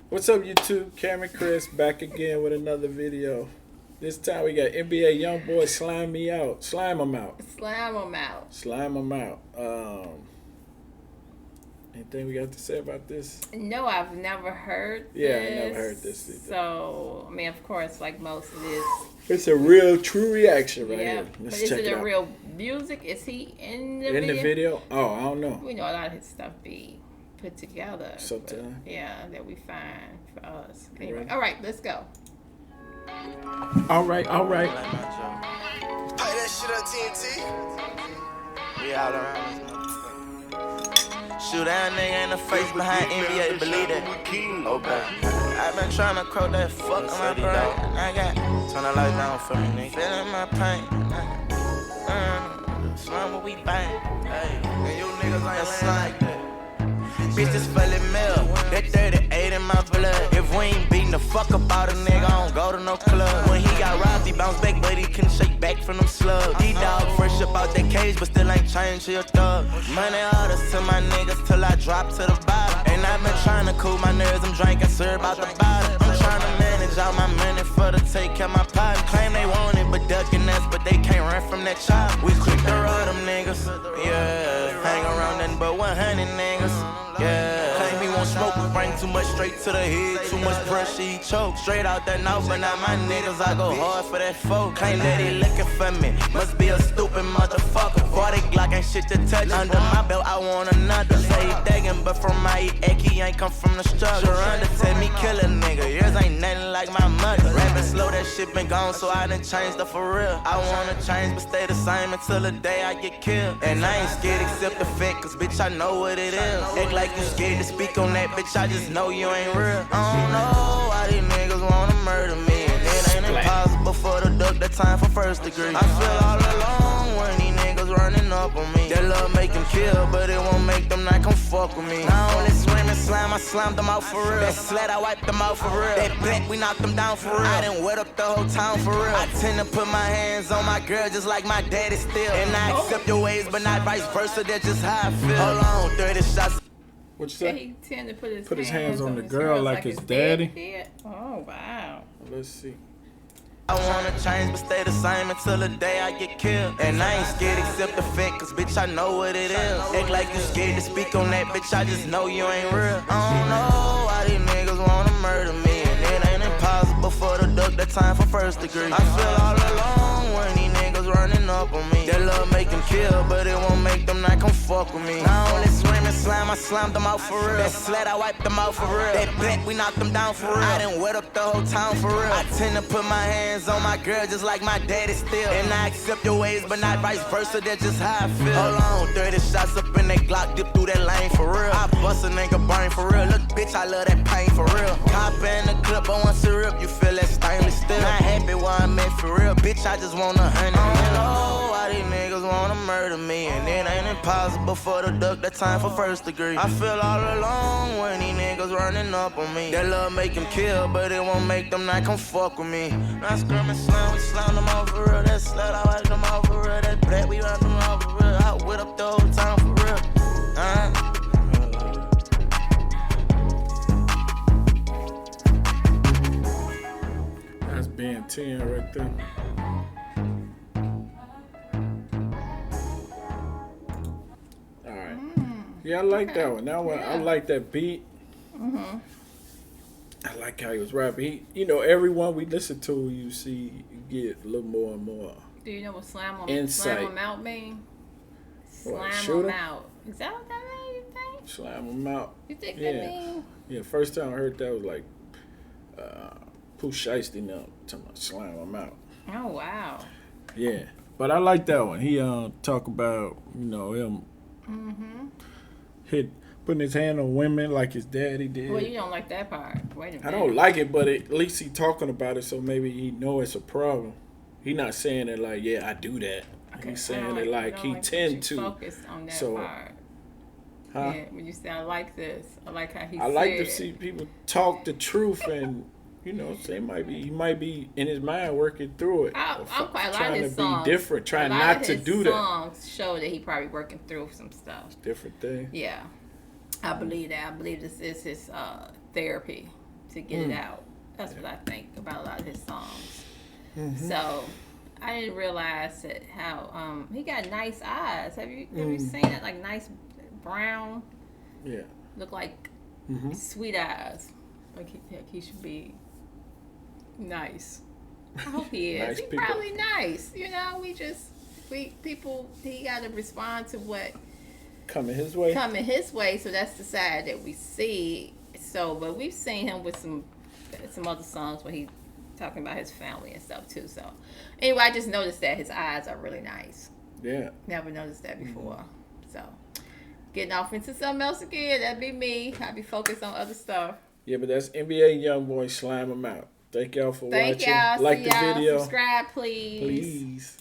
What's up, YouTube? Cameron Chris back again with another video. This time we got NBA YoungBoy slime me out. Slime him out. Slam them out. Slime him out. Anything we got to say about this? No, I've never heard this. Yeah, I never heard this either. So, I mean, of course, like most of this. It's a real, true reaction right Yeah. here. But Let's is check it it a out. real music? Is he in the In video? the video? Oh, I don't know. We know a lot of his stuff be put together. Sometimes. Yeah, that we find for us. Anyway, Right. all right, let's go. All right. Play that shit on TNT. We all around this motherfucker. Shoot that nigga in the face behind NBA, believe that. Oh, baby. I been trying to croak that fuck on my brain. I got turn the lights down for me, nigga. Feeling my pain. Slum what we bang. Hey, and you niggas ain't like that. Bitches fully milk, that 38 in my blood. If we ain't beating the fuck about a nigga, I don't go to no club. When he got robbed, he bounced back, but he couldn't shake back from them slugs. He dog fresh up out that cage, but still ain't changed to your thug. Money orders to my niggas till I drop to the bottom. And I've been trying to cool my nerves, I'm drinking syrup out the bottle. I'm trying to manage all my money for to take care of my pot. Claim they want it, but ducking us, but they can't run from that chop. We quick to rob them niggas, yeah. Hang around nothing but 100 niggas. Yeah, claim he won't smoke, bring too much straight to the head. Too much pressure, he choke. Straight out that mouth, but not my niggas. I go hard for that folk. Claim that he looking for me. Must be a stupid motherfucker. 40 Glock ain't shit to touch. Under my belt, I want another. Say he begging, but from my egg, he ain't come from the struggle. Sharonda tell me kill a nigga. Yours ain't nothing like my mother. Rapping slow, that shit been gone, so I done changed up for real. I wanna change, but stay the same until the day I get killed. And I ain't scared except the fact, cause bitch, I know what it is. Act like you scared to speak on that, bitch, I just know you ain't real. I don't know why these niggas wanna murder me, and it ain't impossible for the duck, that time for first degree. I feel all alone when these niggas running up on me. That love make them kill, but it won't make them not come fuck with me. Not only swim and slime, I slammed them out for real. That slat, I wiped them out for real. That black, we knocked them down for real. I done wet up the whole town for real. I tend to put my hands on my girl just like my daddy still. And I accept your ways, but not vice versa, that's just how I feel. Hold on, 30 shots. What you Yeah, say? he tend to Put his hands on the his girl girls like his daddy. did. Oh, wow. Let's see. I wanna change, but stay the same until the day I get killed. And I ain't scared except the fact, cause bitch, I know what it is. Act like you scared to speak on that, bitch, I just know you ain't real. I don't know why these niggas wanna murder me, and it ain't impossible for the duck, that time for first degree. I feel all alone when these niggas running up on me. That love make them kill, but it won't make them not come fuck with me. Not only swim and slime, I slammed them out for real. That slat, I wiped them out for real. That black, we knocked them down for real. I done wet up the whole town for real. I tend to put my hands on my girl just like my daddy still. And I accept your ways, but not vice versa, that's just how I feel. Hold on, 30 shots up in that Glock, dip through that lane for real. I bust a nigga brain for real. Look, bitch, I love that pain for real. Cop in the clip, I want syrup, you feel that stainless steel. Not happy where I'm at for real, bitch, I just want 100. I don't know why these niggas wanna murder me, and it ain't impossible for the duck, that time for first degree. I feel all alone when these niggas running up on me. That love make them kill, but it won't make them not come fuck with me. Now screaming slam, we slam them out for real. That slut, I wipe them out for real. That black, we wipe them out for real. I wet up the whole town for real. That's Ben 10 right there. All right. Yeah, I like that one. That one, I like that beat. I like how he was rapping. Everyone we listen to, you see, you get a little more and more. Do you know what Insight. slam them out mean? What, Slam shoot them 'em? out. Is that what that means, you think? Slam them out. You think Yeah. that mean? Yeah, first time I heard that was like Pooh Shiesty now talking about slam them out. Oh, wow. Yeah, but I like that one. He talk about him putting his hand on women like his daddy did. Well, you don't like that part. Wait a minute. I don't like it, but at least he talking about it, so maybe he know it's a problem. He not saying it like, yeah, I do that. Okay, He's I saying don't it like I he don't tend that to. you focused on that So, part. Huh? Yeah, when you say I like this, I like how he I said. like to see people talk the truth, and so he might be in his mind working through it. I'm quite a lot of trying his to songs. be different, trying a lot not of to his do that. songs show that he probably working through some stuff. Different thing. Yeah, I believe that. I believe this is his therapy. to get it out. That's what I think about a lot of his songs. So I didn't realize that how he got nice eyes. Have you seen that? Like nice brown. Yeah. Look like sweet eyes. Like he should be nice. I hope he is. Nice He's people. probably nice. You know, people. He got to respond to what Coming his way. So that's the side that we see. So, but we've seen him with some other songs where he talking about his family and stuff too. So, anyway, I just noticed that his eyes are really nice. Yeah. Never noticed that before. So, getting off into something else again. That'd be me. I'd be focused on other stuff. Yeah, but that's NBA YoungBoy. Slime him out. Thank y'all for Thank watching. y'all. Like See the y'all. video. Subscribe, please. Please.